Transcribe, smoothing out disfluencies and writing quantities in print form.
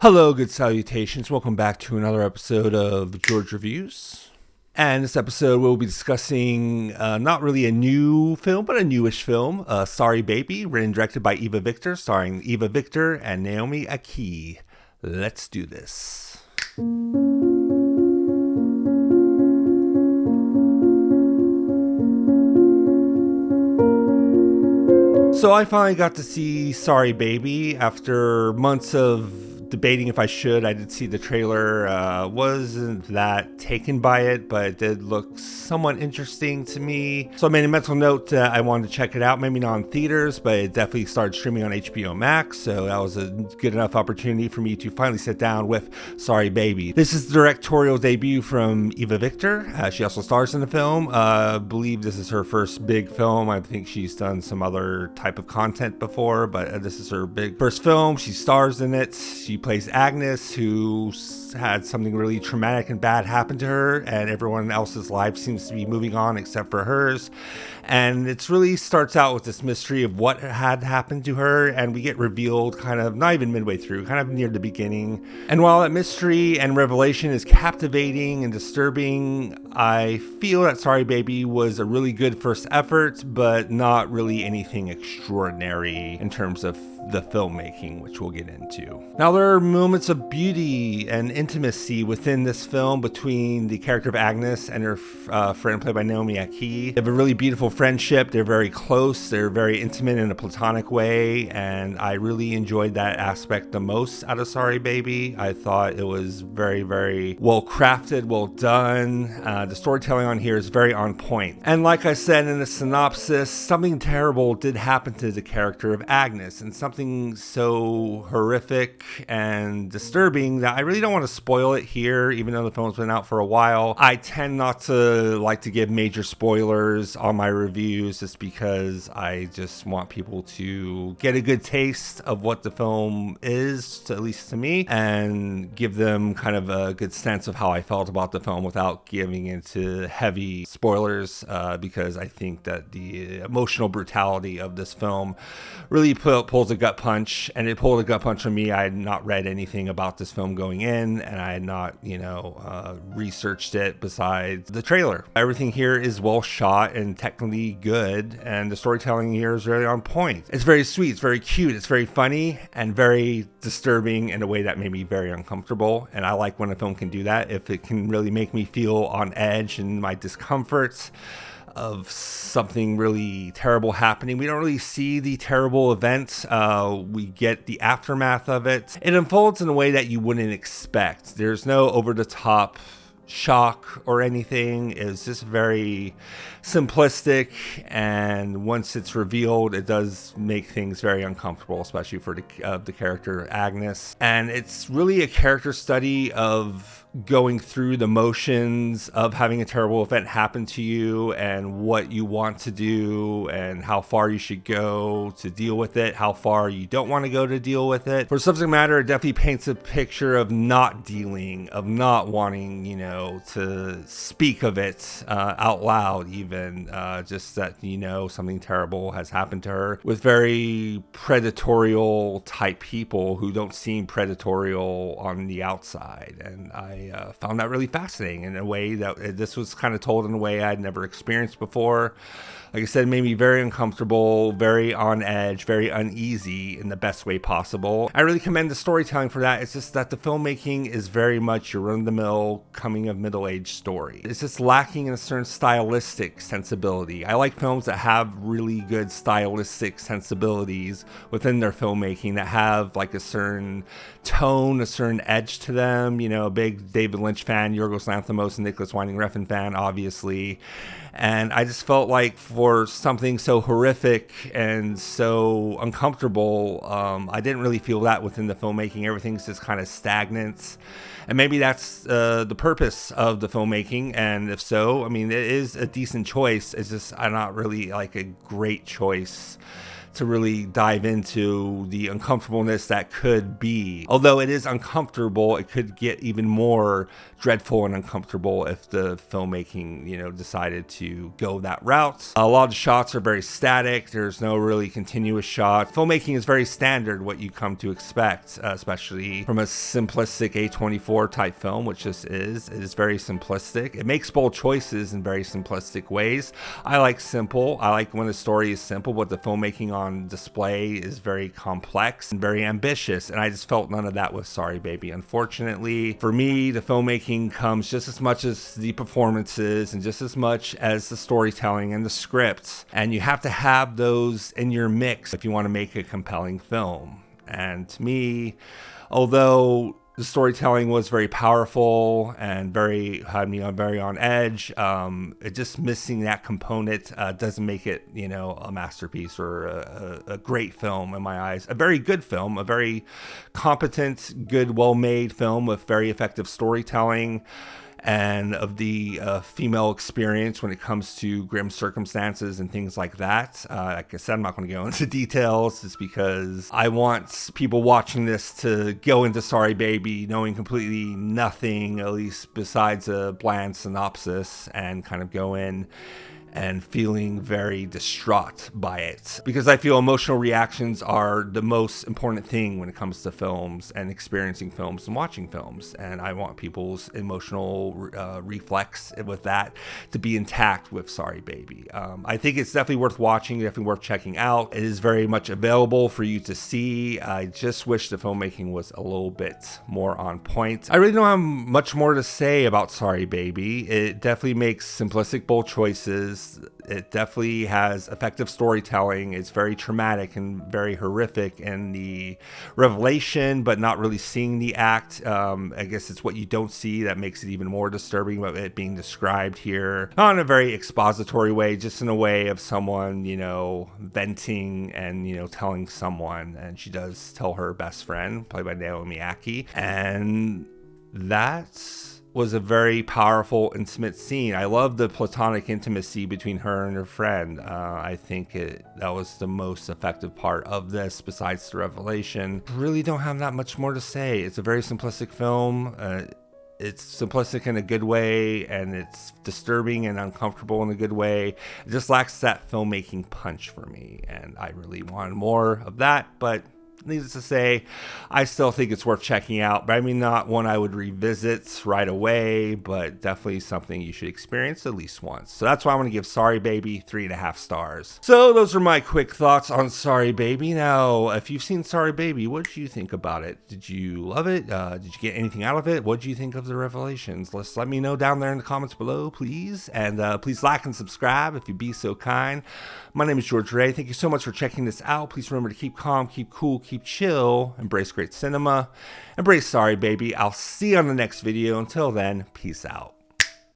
Hello, good salutations. Welcome back to another episode of George Reviews. And this episode we'll be discussing not really a new film, but a newish film, Sorry Baby, written and directed by Eva Victor, starring Eva Victor and Naomi Ackie. Let's do this. So I finally got to see Sorry Baby after months of debating if I should. I did see the trailer, wasn't that taken by it, but it did look somewhat interesting to me. So I made a mental note that I wanted to check it out, maybe not in theaters, but it definitely started streaming on HBO Max, so that was a good enough opportunity for me to finally sit down with Sorry Baby. This is the directorial debut from Eva Victor. She also stars in the film. I believe this is her first big film. I think she's done some other type of content before, but this is her big first film. She stars in it. She plays Agnes, who had something really traumatic and bad happen to her, and everyone else's life seems to be moving on except for hers. And it really starts out with this mystery of what had happened to her, and we get revealed kind of not even midway through, kind of near the beginning. And while that mystery and revelation is captivating and disturbing, I feel that Sorry Baby was a really good first effort, but not really anything extraordinary in terms of the filmmaking, which we'll get into. Now, there are moments of beauty and intimacy within this film between the character of Agnes and her friend played by Naomi Ackie. They have a really beautiful friendship. They're very close. They're very intimate in a platonic way, and I really enjoyed that aspect the most out of Sorry Baby. I thought it was very, very well crafted, well done. The storytelling on here is very on point. And like I said in the synopsis, something terrible did happen to the character of Agnes, and something so horrific and disturbing that I really don't want to spoil it here, even though the film's been out for a while. I tend not to like to give major spoilers on my reviews just because I just want people to get a good taste of what the film is, at least to me, and give them kind of a good sense of how I felt about the film without giving into heavy spoilers, because I think that the emotional brutality of this film really pulls a gut punch, and it pulled a gut punch on me. I had not read anything about this film going in, and I had not, researched it besides the trailer. Everything here is well shot and technically good, and the storytelling here is really on point. It's very sweet, it's very cute, it's very funny, and very disturbing in a way that made me very uncomfortable. And I like when a film can do that, if it can really make me feel on edge and my discomfort of something really terrible happening. We don't really see the terrible event. We get the aftermath of it. It unfolds in a way that you wouldn't expect. There's no over-the-top shock or anything. It's just very simplistic, and once it's revealed, it does make things very uncomfortable, especially for the character Agnes. And it's really a character study of going through the motions of having a terrible event happen to you and what you want to do and how far you should go to deal with it, how far you don't want to go to deal with it. For subject matter, it definitely paints a picture of not dealing, of not wanting, to speak of it out loud, even just that, something terrible has happened to her, with very predatorial type people who don't seem predatorial on the outside. And I found that really fascinating in a way that this was kind of told in a way I'd never experienced before. Like I said, it made me very uncomfortable, very on edge, very uneasy in the best way possible. I really commend the storytelling for that. It's just that the filmmaking is very much your run-of-the-mill coming of middle-age story. It's just lacking in a certain stylistic sensibility. I like films that have really good stylistic sensibilities within their filmmaking, that have like a certain tone, a certain edge to them. A big David Lynch fan, Yorgos Lanthimos and Nicholas Winding Refn fan, obviously. And I just felt like for something so horrific and so uncomfortable, I didn't really feel that within the filmmaking. Everything's just kind of stagnant. And maybe that's the purpose of the filmmaking. And if so, it is a decent choice. It's just not really like a great choice to really dive into the uncomfortableness that could be. Although it is uncomfortable, it could get even more dreadful and uncomfortable if the filmmaking, decided to go that route. A lot of the shots are very static. There's no really continuous shot. Filmmaking is very standard, what you come to expect, especially from a simplistic A24 type film, which this is. It is very simplistic. It makes bold choices in very simplistic ways. I like simple. I like when a story is simple, but the filmmaking on display is very complex and very ambitious, and I just felt none of that with Sorry Baby. Unfortunately, for me, the filmmaking comes just as much as the performances and just as much as the storytelling and the script, and you have to have those in your mix if you want to make a compelling film. And to me, although the storytelling was very powerful and had me very on edge, it just missing that component doesn't make it, a masterpiece or a great film in my eyes. A very good film, a very competent, good, well-made film with very effective storytelling, and of the female experience when it comes to grim circumstances and things like that. Like I said, I'm not going to go into details just because I want people watching this to go into Sorry Baby knowing completely nothing, at least besides a bland synopsis, and kind of go in and feeling very distraught by it, because I feel emotional reactions are the most important thing when it comes to films and experiencing films and watching films, and I want people's emotional reflex with that to be intact with Sorry Baby. I think it's definitely worth watching, definitely worth checking out. It is very much available for you to see. I just wish the filmmaking was a little bit more on point. I really don't have much more to say about Sorry Baby. It definitely makes simplistic, bold choices. It definitely has effective storytelling. It's very traumatic and very horrific in the revelation, but not really seeing the act. I guess it's what you don't see that makes it even more disturbing about it being described here. Not in a very expository way, just in a way of someone, venting and, telling someone. And she does tell her best friend, played by Naomi Ackie. And that's was a very powerful, intimate scene. I love the platonic intimacy between her and her friend. I think that was the most effective part of this, besides the revelation. Really don't have that much more to say. It's a very simplistic film. It's simplistic in a good way, and it's disturbing and uncomfortable in a good way. It just lacks that filmmaking punch for me, and I really wanted more of that, but needless to say, I still think it's worth checking out. But I mean, not one I would revisit right away, but definitely something you should experience at least once. So that's why I'm going to give Sorry Baby 3.5 stars. So those are my quick thoughts on Sorry Baby. Now, if you've seen Sorry Baby, what did you think about it? Did you love it? Did you get anything out of it? What did you think of the revelations? Let me know down there in the comments below, please. And please like and subscribe if you'd be so kind. My name is George Ray. Thank you so much for checking this out. Please remember to keep calm, keep cool, keep chill, embrace great cinema, embrace Sorry Baby. I'll see you on the next video. Until then, peace out.